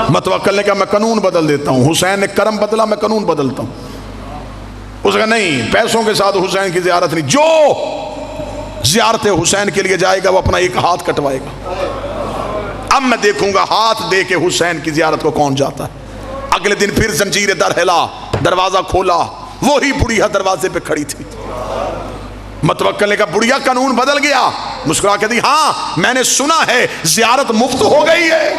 متوکل نے کہا میں قانون بدل دیتا ہوں. حسین نے کرم بدلا، میں قانون بدلتا ہوں. اس نے کہا نہیں، پیسوں کے ساتھ حسین کی زیارت نہیں. جو زیارت حسین کے لیے جائے گا وہ اپنا ایک ہاتھ کٹوائے گا. اب میں دیکھوں گا ہاتھ دے کے حسین کی زیارت کو کون جاتا ہے. اگلے دن پھر زنجیر در ہلا، دروازہ کھولا، وہی بڑھیا دروازے پہ کھڑی تھی. متوکل نے کہا بڑھیا قانون بدل گیا. مسکرا کے دی ہاں میں نے سنا ہے زیارت مفت ہو گئی ہے.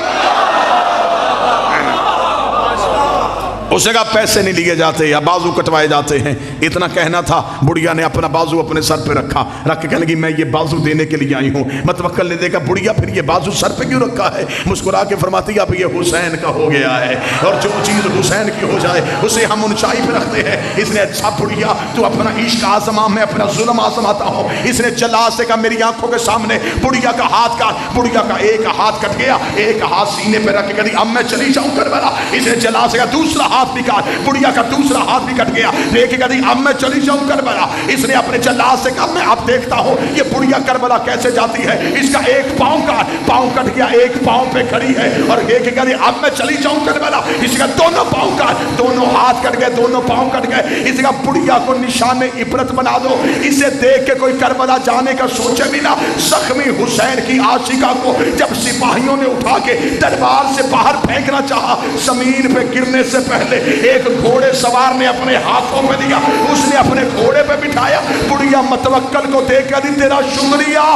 اس نے کہا پیسے نہیں لیے جاتے یا بازو کٹوائے جاتے ہیں. اتنا کہنا تھا بڑھیا نے اپنا بازو اپنے سر پہ رکھا، رکھ کے کہنے لگی میں یہ بازو دینے کے لیے آئی ہوں. متوکل نے دیکھا بڑھیا پھر یہ بازو سر پہ کیوں رکھا ہے؟ مسکرا کے فرماتی اب یہ حسین کا ہو گیا ہے، اور جو چیز حسین کی ہو جائے اسے ہم اونچائی پہ رکھتے ہیں. اس نے اچھا بڑھیا تو اپنا عشق آزما، میں اپنا ظلم آزماتا ہوں. اس نے جلال سے کہا میری آنکھوں کے سامنے بڑھیا کا ہاتھ کاٹ. بڑھیا کا ایک ہاتھ کٹ گیا، ایک ہاتھ سینے پہ رکھ کے کہتی اب میں چلی جاؤں کربلا. اس نے جلال سے کہا دوسرا ہاتھ نکال. بڑھیا کا دوسرا ہاتھ بھی کٹ گیا. دیکھے کہتی اب میں چلی جاؤں کربلا. اس نے اپنے جلال سے کہا میں اب دیکھتا ہوں یہ بڑھیا کربلا کیسے جاتی ہے. اس کا ایک پاؤں کٹ گیا، ایک پاؤں پہ کھڑی ہے اور دیکھے کہتی اب میں چلی جاؤں کربلا. اس کا دونوں پاؤں کاٹ، دونوں ہاتھ کٹ گئے، دونوں پاؤں کٹ گئے. اس کا بڑھیا کو نشان عبرت بنا دو. اسے دیکھ کے کوئی کربلا جانے کا سوچے بھی نہ. زخمی حسین کی عاشقہ کو جب سپاہیوں نے اٹھا کے دربار سے باہر پھینکنا چاہا، زمین پہ گرنے سے پہلے ایک گھوڑے سوار نے اپنے ہاتھوں پہ دیا، اس نے اپنے گھوڑے پہ بٹھایا. بڑھیا متوکل کو دیکھ کر دی تیرا شکریہ،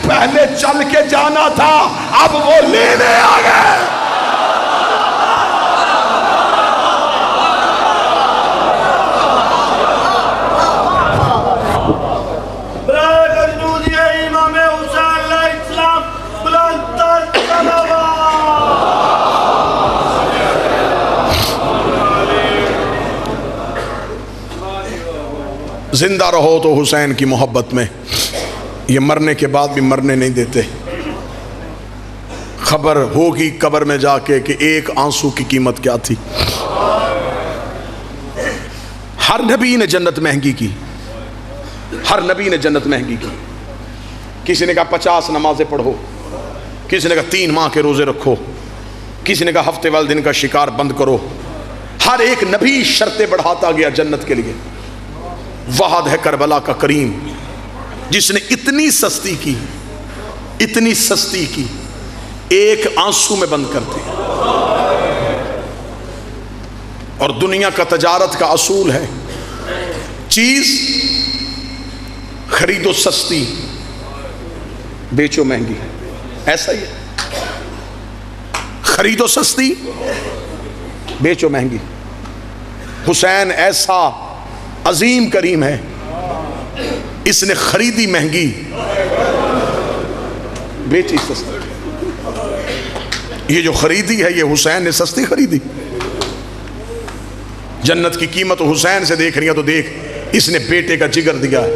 پہلے چل کے جانا تھا اب وہ لینے آ گئے. زندہ رہو تو حسین کی محبت میں، یہ مرنے کے بعد بھی مرنے نہیں دیتے. خبر ہوگی قبر میں جا کے کہ ایک آنسو کی قیمت کیا تھی. ہر نبی نے جنت مہنگی کی، ہر نبی نے جنت مہنگی کی. کسی نے کہا 50 نمازیں پڑھو، کسی نے کہا 3 ماہ کے روزے رکھو، کسی نے کہا ہفتے والے دن کا شکار بند کرو. ہر ایک نبی شرطیں بڑھاتا گیا جنت کے لیے. وحد ہے کربلا کا کریم جس نے اتنی سستی کی، اتنی سستی کی، ایک آنسو میں بند کر دی. اور دنیا کا تجارت کا اصول ہے چیز خریدو سستی بیچو مہنگی. ایسا ہی ہے، خریدو سستی بیچو مہنگی. حسین ایسا عظیم کریم ہے، اس نے خریدی مہنگی بیچی سستی. یہ جو خریدی ہے یہ حسین نے سستی خریدی. جنت کی قیمت حسین سے دیکھ رہی ہے تو دیکھ، اس نے بیٹے کا جگر دیا ہے،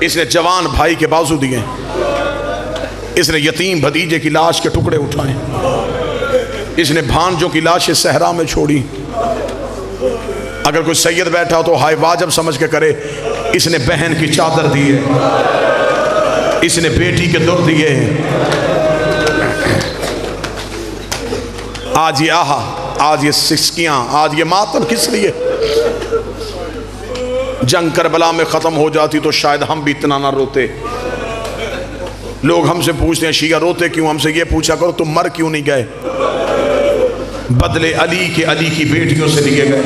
اس نے جوان بھائی کے بازو دیے، اس نے یتیم بھتیجے کی لاش کے ٹکڑے اٹھائے، اس نے بھانجوں کی لاشیں صحرا میں چھوڑی. اگر کوئی سید بیٹھا ہو تو ہائے واجب سمجھ کے کرے. اس نے بہن کی چادر دی ہے، اس نے بیٹی کے در دیے ہیں. آج یہ آہا، آج یہ سسکیاں، آج یہ ماتم کس لیے؟ جنگ کربلا میں ختم ہو جاتی تو شاید ہم بھی اتنا نہ روتے. لوگ ہم سے پوچھتے ہیں شیعہ روتے کیوں؟ ہم سے یہ پوچھا کرو تم مر کیوں نہیں گئے؟ بدلے علی کے علی کی بیٹیوں سے لیے گئے.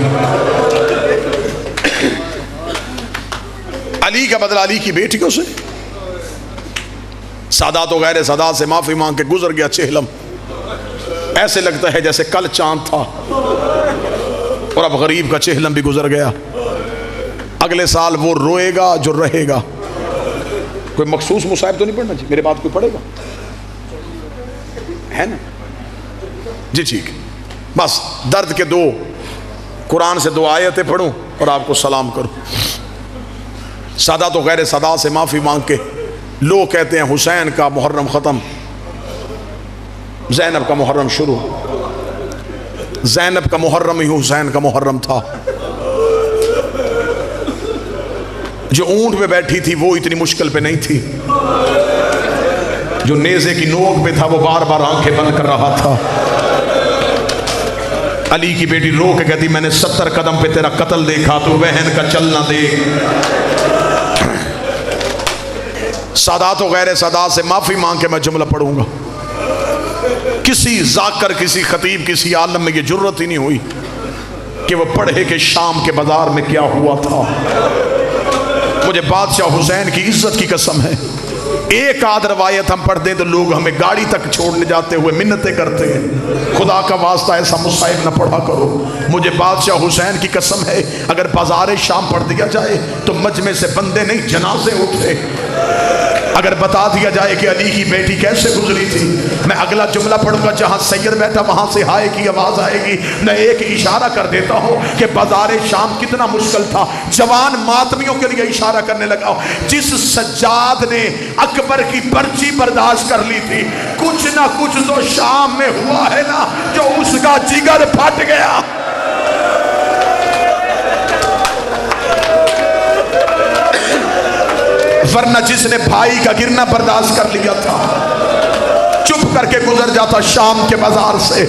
علی کا بدلہ علی کی بیٹیوں سے. سادات و غیر سادات سے معافی مانگ کے گزر گیا چہلم. ایسے لگتا ہے جیسے کل چاند تھا اور اب غریب کا چہلم بھی گزر گیا. اگلے سال وہ روئے گا جو رہے گا. کوئی مخصوص مصائب تو نہیں پڑھنا چاہیے, میرے بات کوئی پڑھے گا ہے نا جی ٹھیک. بس درد کے دو قرآن سے 2 آیتیں پڑھوں اور آپ کو سلام کروں. سادات و غیر صدا سے معافی مانگ کے. لوگ کہتے ہیں حسین کا محرم ختم, زینب کا محرم شروع. زینب کا محرم ہی حسین کا محرم تھا. جو اونٹ پہ بیٹھی تھی وہ اتنی مشکل پہ نہیں تھی, جو نیزے کی نوک پہ تھا وہ بار بار آنکھیں بند کر رہا تھا. علی کی بیٹی رو کے کہتی میں نے 70 قدم پہ تیرا قتل دیکھا, تو بہن کا چلنا دیکھ. سادات و غیر سادات سے معافی مانگ کے میں جملہ پڑھوں گا. کسی ذاکر, کسی خطیب, کسی عالم میں یہ جرت ہی نہیں ہوئی کہ وہ پڑھے کہ شام کے بازار میں کیا ہوا تھا. مجھے بادشاہ حسین کی عزت کی قسم ہے, ایک آدھ روایت ہم پڑھ دیں تو لوگ ہمیں گاڑی تک چھوڑنے جاتے ہوئے منتیں کرتے ہیں. خدا کا واسطہ ایسا مصائب نہ پڑھا کرو. مجھے بادشاہ حسین کی قسم ہے, اگر بازار شام پڑھ دیا جائے تو مجمع سے بندے نہیں جنازے اٹھے. اگر بتا دیا جائے کہ علی کی بیٹی کیسے گزری تھی, میں اگلا جملہ پڑھوں گا جہاں سید بیٹھا وہاں سے ہائے کی آواز آئے گی. میں ایک اشارہ کر دیتا ہوں کہ بازار شام کتنا مشکل تھا. جوان ماتمیوں کے لیے اشارہ کرنے لگا ہوں. جس سجاد نے اکبر کی پرچی برداشت کر لی تھی, کچھ نہ کچھ تو شام میں ہوا ہے نا جو اس کا جگر پھٹ گیا. ورنہ جس نے بھائی کا گرنا برداشت کر لیا تھا چپ کر کے گزر جاتا شام کے بازار سے.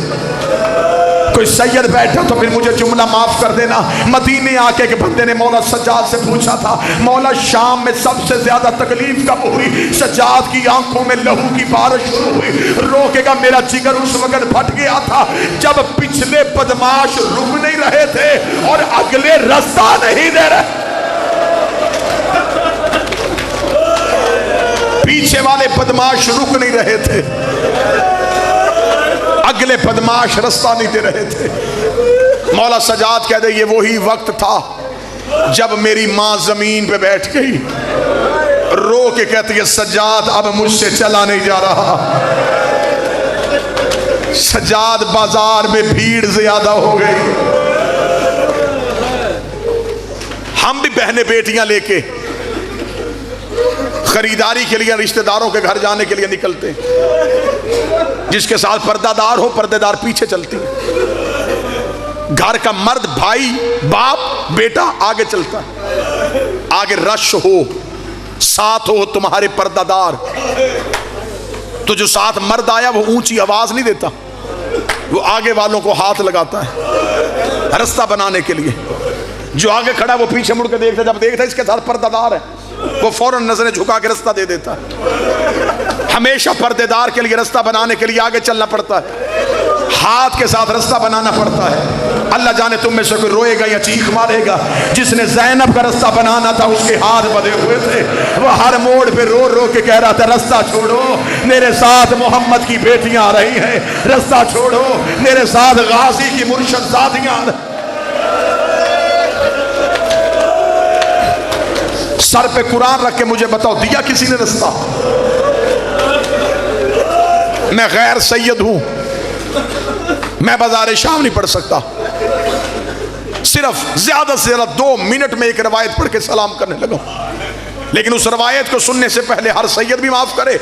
کوئی سید بیٹھا تو پھر مجھے جملہ معاف کر دینا. مدینے آ کے بندے نے مولا سجاد سے پوچھا تھا, مولا شام میں سب سے زیادہ تکلیف کب ہوئی؟ سجاد کی آنکھوں میں لہو کی بارش شروع ہوئی. روکے گا میرا جگر اس وقت پھٹ گیا تھا جب پچھلے بدماش رک نہیں رہے تھے اور اگلے رستہ نہیں دے رہے. پیچھے والے بدماش رک نہیں رہے تھے, اگلے بدماش رستہ نہیں دے رہے تھے. مولا سجاد کہہ دے یہ وہی وقت تھا جب میری ماں زمین پہ بیٹھ گئی, رو کے کہتی ہے سجاد اب مجھ سے چلا نہیں جا رہا. سجاد بازار میں بھیڑ زیادہ ہو گئی. ہم بھی بہنیں بیٹیاں لے کے خریداری کے لیے رشتہ داروں کے گھر جانے کے لیے نکلتے, جس کے ساتھ پردہ دار ہو پردے دار پیچھے چلتی. گھر کا مرد بھائی باپ بیٹا آگے چلتا ہے, آگے رش ہو ساتھ ہو تمہارے پردہ دار. تو جو ساتھ مرد آیا وہ اونچی آواز نہیں دیتا, وہ آگے والوں کو ہاتھ لگاتا ہے رستہ بنانے کے لیے. جو آگے کھڑا ہے وہ پیچھے مڑ کے دیکھتا, جب دیکھتا ہے اس کے ساتھ پردہ دار ہے وہ فوراً نظریں جھکا کے رستہ دے دیتا ہے. ہمیشہ پردے دار کے لیے رستہ بنانے کے لیے آگے چلنا پڑتا ہے, ہاتھ کے ساتھ رستہ بنانا پڑتا ہے. اللہ جانے تم میں سے کوئی روئے گا یا چیخ مارے گا. جس نے زینب کا رستہ بنانا تھا اس کے ہاتھ بدے ہوئے تھے, وہ ہر موڑ پہ رو رو کے کہہ رہا تھا رستہ چھوڑو میرے ساتھ محمد کی بیٹیاں آ رہی ہیں, رستہ چھوڑو میرے ساتھ غازی کی مرشد زادیاں. سر پہ قرآن رکھ کے مجھے بتاؤ دیا کسی نے رستہ؟ میں غیر سید ہوں, میں بازار شام نہیں پڑھ سکتا. صرف زیادہ سے زیادہ 2 منٹ میں ایک روایت پڑھ کے سلام کرنے لگا. لیکن اس روایت کو سننے سے پہلے ہر سید بھی معاف کرے,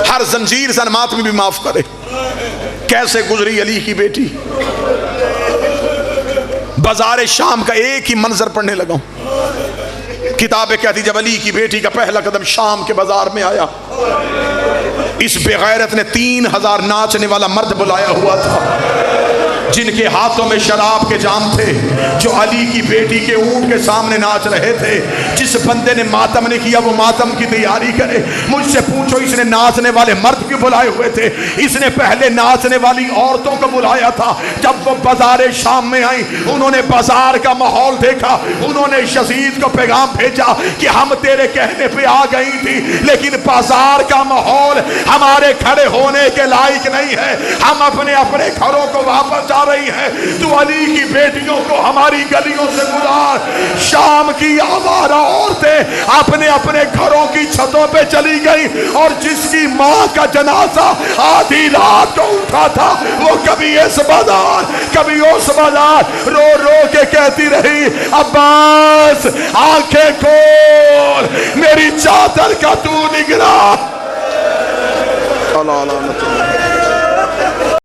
ہر زنجیر زن ماتمی بھی معاف کرے. کیسے گزری علی کی بیٹی. بازار شام کا ایک ہی منظر پڑھنے لگا. کتابیں کہتی جب علی کی بیٹی کا پہلا قدم شام کے بازار میں آیا, اس بے غیرت نے 3000 ناچنے والا مرد بلایا ہوا تھا. جن کے ہاتھوں میں شراب کے جام تھے، جو علی کی بیٹی کے اونٹ کے سامنے ناچ رہے تھے۔ جس بندے نے ماتم نے کیا وہ ماتم کی تیاری کرے۔ مجھ سے پوچھو اس نے ناچنے والے مرد کیوں بلائے ہوئے تھے؟ اس نے پہلے ناچنے والی عورتوں کو بلایا تھا۔ جب وہ بازار شام میں آئیں، انہوں نے بازار کا ماحول دیکھا، انہوں نے یزید کو پیغام بھیجا کہ ہم تیرے کہنے پہ آ گئی تھی، لیکن بازار کا ماحول ہمارے کھڑے ہونے کے لائق نہیں ہے، ہم اپنے اپنے گھروں کو واپس جا رہی ہیں، تو علی کی بیٹیوں کو ہماری گلیوں سے گزار۔ شام کی آوارہ عورتیں اپنے اپنے گھروں کی چھتوں پہ چلی گئی، اور جس کی ماں کا جنازہ آدھی رات کو اٹھا تھا وہ کبھی اس بازار کبھی اس بازار رو رو کے کہتی رہی، عباس آنکھیں کھول، میری چادر کا تو نگراں۔